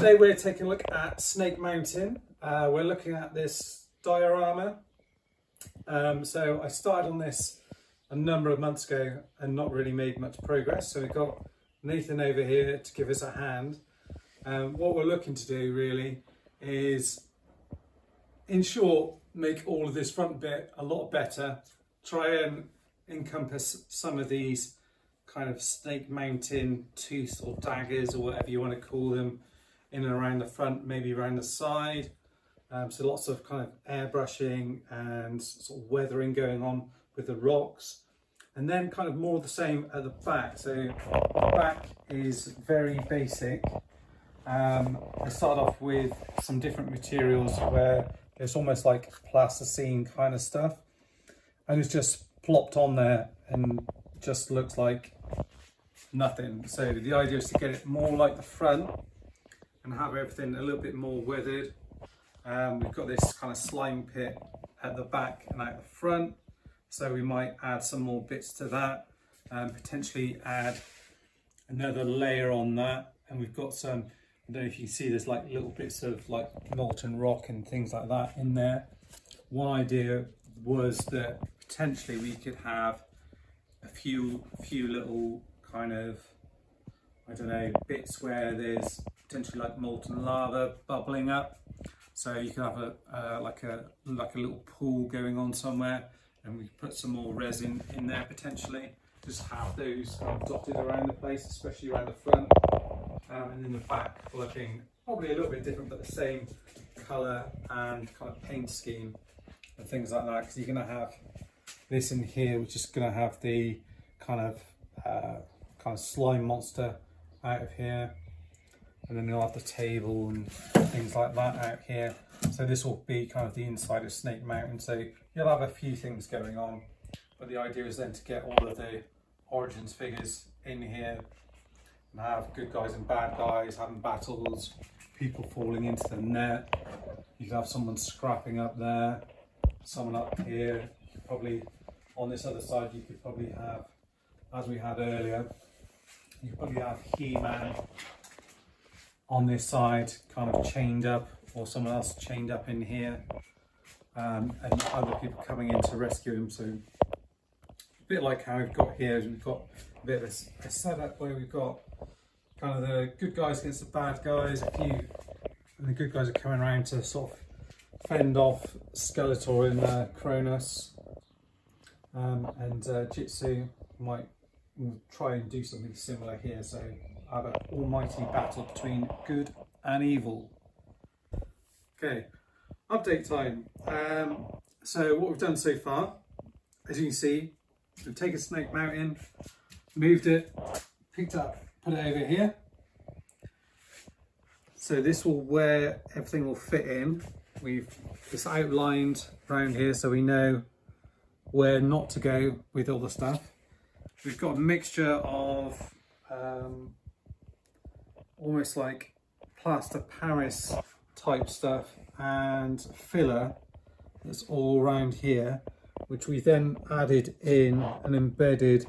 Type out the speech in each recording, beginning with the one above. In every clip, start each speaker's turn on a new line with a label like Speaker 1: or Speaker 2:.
Speaker 1: Today we're taking a look at snake mounting. We're looking at this diorama. So I started on this a number of months ago and not really made much progress. So we've got Nathan over here to give us a hand. What we're looking to do really is, in short, make all of this front bit a lot better. Try and encompass some of these kind of snake mounting tooth or daggers or whatever you want to call them in and around the front, maybe around the side. So lots of kind of airbrushing and sort of weathering going on with the rocks. And then kind of more of the same at the back. So the back is very basic. I start off with some different materials where it's almost like plasticine kind of stuff. And it's just plopped on there and just looks like nothing. So the idea is to get it more like the front and have everything a little bit more weathered. We've got this kind of slime pit at the back and at the front, so we might add some more bits to that, potentially add another layer on that. And we've got some, I don't know if you can see, there's like little bits of like molten rock and things like that in there. One idea was that potentially we could have a few little kind of, I don't know, bits where there's potentially like molten lava bubbling up. So you can have like a little pool going on somewhere, and we put some more resin in there potentially. Just have those kind of dotted around the place, especially around the front, and in the back looking probably a little bit different, but the same colour and kind of paint scheme and things like that. Because you're going to have this in here, which is going to have the kind of slime monster out of here, and then you'll have the table and things like that out here. So this will be kind of the inside of Snake Mountain. So you'll have a few things going on, but the idea is then to get all of the Origins figures in here and have good guys and bad guys having battles, people falling into the net. You can have someone scrapping up there, someone up here. You could probably, on this other side, you could probably have, as we had earlier, you could probably have He-Man on this side kind of chained up, or someone else chained up in here, and other people coming in to rescue him. So a bit like how we've got here, we've got a bit of a setup where we've got kind of the good guys against the bad guys, and the good guys are coming around to sort of fend off Skeletor and Cronus, and Jitsu might try and do something similar here. So have an almighty battle between good and evil. Okay, update time. So what we've done so far, as you can see, we've taken Snake Mountain, moved it, picked up, put it over here. So this will where everything will fit in. We've just outlined around here so we know where not to go with all the stuff. We've got a mixture of almost like plaster Paris type stuff and filler that's all around here, which we then added in and embedded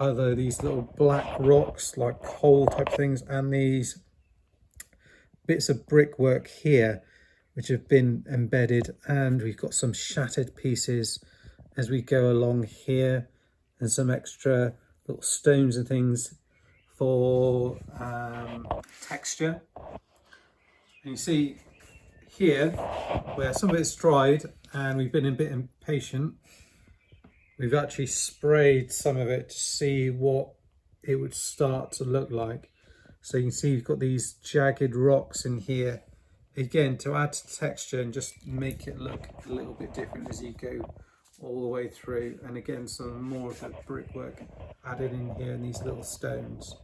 Speaker 1: either these little black rocks like coal type things and these bits of brickwork here which have been embedded, and we've got some shattered pieces as we go along here and some extra little stones and things for texture. And you see here where some of it's dried and we've been a bit impatient, we've actually sprayed some of it to see what it would start to look like. So you can see you've got these jagged rocks in here, again to add to texture and just make it look a little bit different as you go all the way through. And again, some more of that brickwork added in here and these little stones.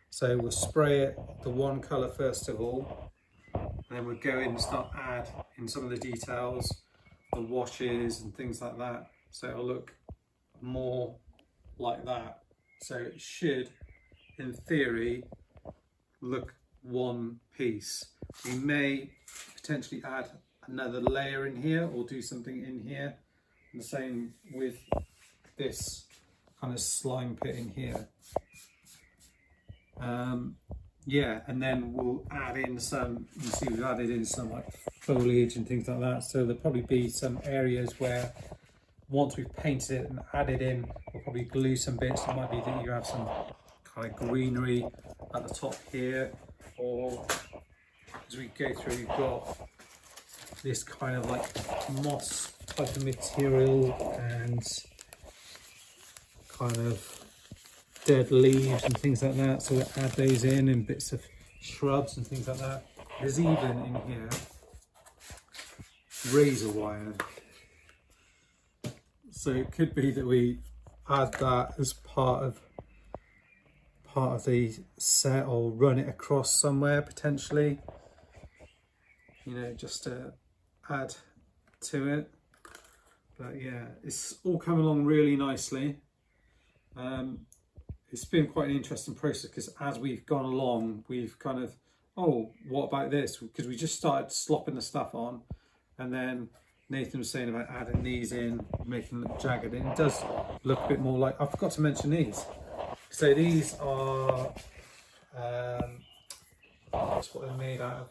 Speaker 1: So we'll spray it the one colour first of all, and then we'll go in and start add in some of the details, the washes and things like that, so it'll look more like that. So it should, in theory, look one piece. We may potentially add another layer in here or do something in here, and the same with this kind of slime pit in here. yeah, and then we'll add in some, you see we've added in some like foliage and things like that, so there'll probably be some areas where once we've painted it and added in, we'll probably glue some bits. It might be that you have some kind of greenery at the top here, or as we go through, you've got this kind of like moss type of material and kind of dead leaves and things like that, so we'll add those in, and bits of shrubs and things like that. There's even in here razor wire, so it could be that we add that as part of the set, or run it across somewhere potentially, you know, just to add to it. But yeah, it's all come along really nicely. It's been quite an interesting process, because as we've gone along, we've kind of, oh, what about this? Because we just started slopping the stuff on, and then Nathan was saying about adding these in, making them jagged, and it does look a bit more like, I forgot to mention these. So these are, that's what they're made out of.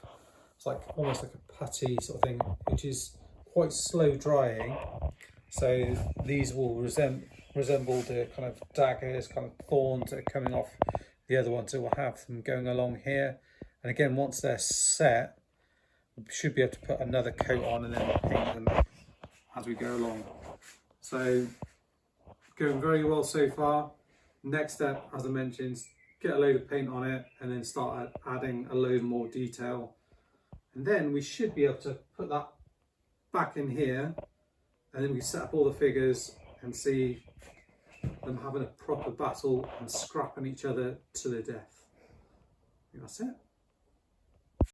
Speaker 1: It's like almost like a putty sort of thing, which is quite slow drying. So these will resemble the kind of daggers, kind of thorns that are coming off the other ones. So we'll have them going along here. And again, once they're set, we should be able to put another coat on and then paint them as we go along. So going very well so far. Next step, as I mentioned, get a load of paint on it and then start adding a load more detail. And then we should be able to put that back in here, and then we set up all the figures and see them having a proper battle and scrapping each other to the death. I think that's it.